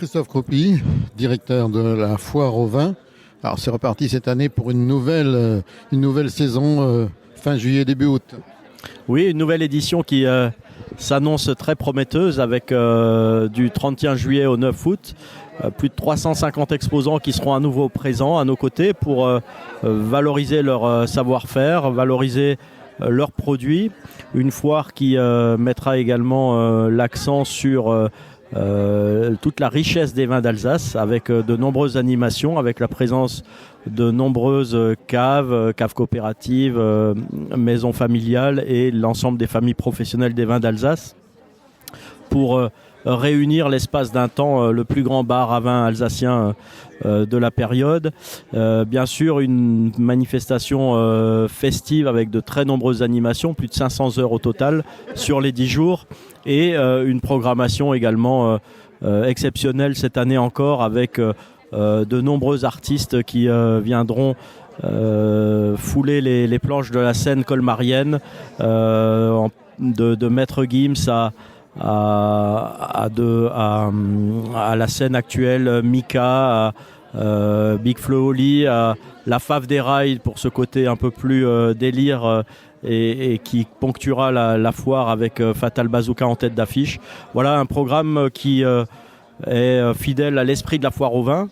Christophe Croupy, directeur de la Foire au Vin. Alors c'est reparti cette année pour une nouvelle saison fin juillet, début août. Oui, une nouvelle édition qui s'annonce très prometteuse avec du 31 juillet au 9 août. Plus de 350 exposants qui seront à nouveau présents à nos côtés pour valoriser leur savoir-faire, valoriser leurs produits. Une foire qui mettra également l'accent sur toute la richesse des vins d'Alsace avec de nombreuses animations, avec la présence de nombreuses caves coopératives, maisons familiales et l'ensemble des familles professionnelles des vins d'Alsace pour réunir l'espace d'un temps le plus grand bar à vin alsacien de la période. Bien sûr, une manifestation festive avec de très nombreuses animations, plus de 500 heures au total sur les 10 jours et une programmation également exceptionnelle cette année encore avec de nombreux artistes qui viendront fouler les planches de la scène colmarienne, de Maître Gims à la scène actuelle Mika, Big Flo Oli, à la Fave des Rails pour ce côté un peu plus délire et qui ponctuera la foire avec Fatal Bazooka en tête d'affiche. Voilà un programme qui est fidèle à l'esprit de la foire au vin,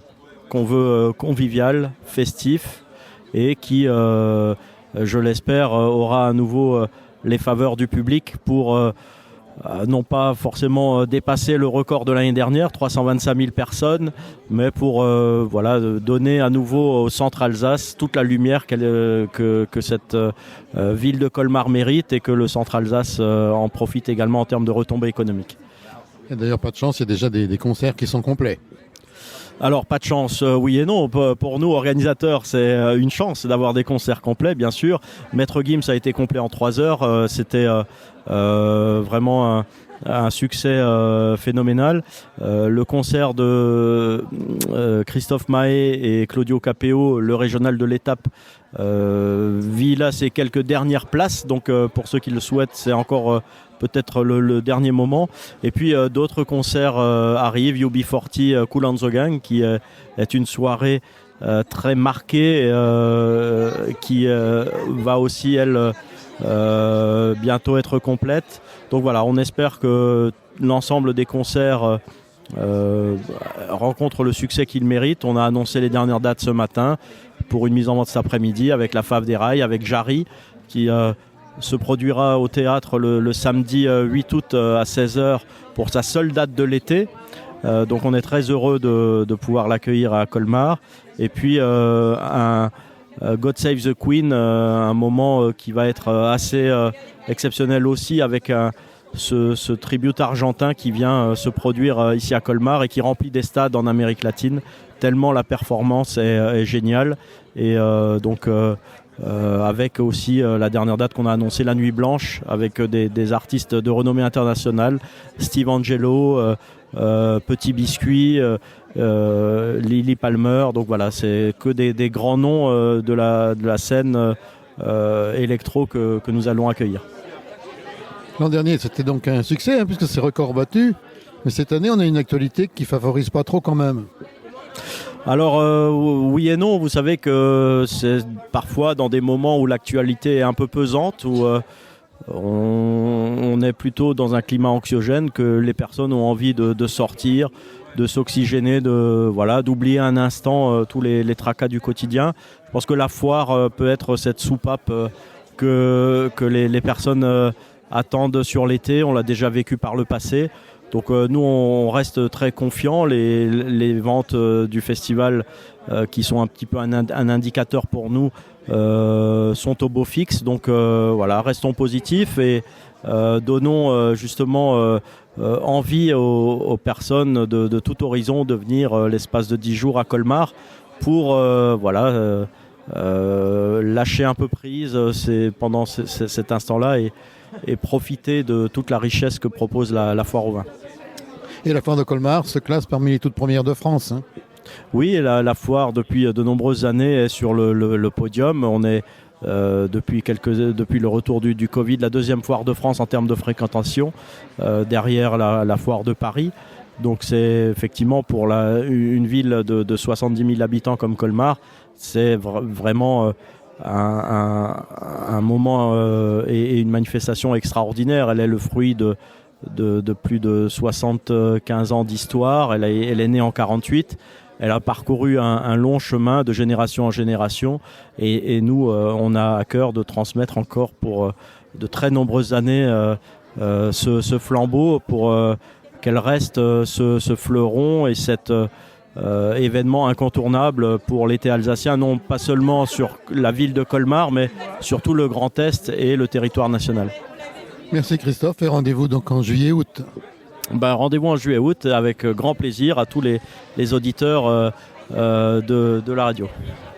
qu'on veut convivial, festif et qui, je l'espère, aura à nouveau les faveurs du public pour non pas forcément dépasser le record de l'année dernière, 325 000 personnes, mais pour donner à nouveau au centre Alsace toute la lumière que cette ville de Colmar mérite et que le centre Alsace en profite également en termes de retombées économiques. Et d'ailleurs, pas de chance, il y a déjà des concerts qui sont complets. Alors, pas de chance, oui et non. Pour nous, organisateurs, c'est une chance d'avoir des concerts complets, bien sûr. Maître Gims a été complet en 3 heures. C'était vraiment un succès phénoménal. Le concert de Christophe Mahé et Claudio Capéo, le régional de l'étape, vit là ses quelques dernières places. Donc, pour ceux qui le souhaitent, c'est encore peut-être le dernier moment. Et puis d'autres concerts arrivent. UB40 Cool on the Gang qui est une soirée très marquée qui va aussi elle bientôt être complète. Donc voilà, on espère que l'ensemble des concerts rencontre le succès qu'il mérite. On a annoncé les dernières dates ce matin pour une mise en vente cet après-midi avec la Fave des Rails, avec Jarry qui se produira au théâtre le samedi 8 août à 16h pour sa seule date de l'été. Donc on est très heureux de pouvoir l'accueillir à Colmar. Et puis un God Save the Queen, un moment qui va être assez exceptionnel aussi avec ce tribute argentin qui vient se produire ici à Colmar et qui remplit des stades en Amérique latine, tellement la performance est géniale. Et avec aussi la dernière date qu'on a annoncée, la Nuit Blanche, avec des artistes de renommée internationale, Steve Angelo, Petit Biscuit, Lily Palmer. Donc voilà, c'est que des grands noms de la scène électro que nous allons accueillir. L'an dernier, c'était donc un succès, puisque c'est record battu. Mais cette année, on a une actualité qui favorise pas trop quand même. Alors oui et non, vous savez que c'est parfois dans des moments où l'actualité est un peu pesante, où on est plutôt dans un climat anxiogène, que les personnes ont envie de sortir, de s'oxygéner, d'oublier un instant tous les tracas du quotidien. Je pense que la foire peut être cette soupape que les personnes attendent sur l'été. On l'a déjà vécu par le passé. Donc nous, on reste très confiants. Les ventes du festival, qui sont un petit peu un indicateur pour nous, sont au beau fixe. Donc restons positifs et donnons justement envie aux personnes de tout horizon de venir l'espace de 10 jours à Colmar pour lâcher un peu prise pendant cet instant-là et profiter de toute la richesse que propose la foire au vin. Et la foire de Colmar se classe parmi les toutes premières de France. Oui, la foire depuis de nombreuses années est sur le podium. On est depuis le retour du Covid, la deuxième foire de France en termes de fréquentation, derrière la foire de Paris. Donc c'est effectivement pour une ville de 70 000 habitants comme Colmar, c'est vraiment un moment et une manifestation extraordinaire. Elle est le fruit de plus de 75 ans d'histoire. Elle est née en 48. Elle a parcouru un long chemin de génération en génération. Et nous, on a à cœur de transmettre encore pour de très nombreuses années ce flambeau pour qu'elle reste ce fleuron et cet événement incontournable pour l'été alsacien, non pas seulement sur la ville de Colmar, mais sur tout le Grand Est et le territoire national. Merci Christophe, et rendez-vous donc en juillet-août. Rendez-vous en juillet-août avec grand plaisir à tous les auditeurs de la radio.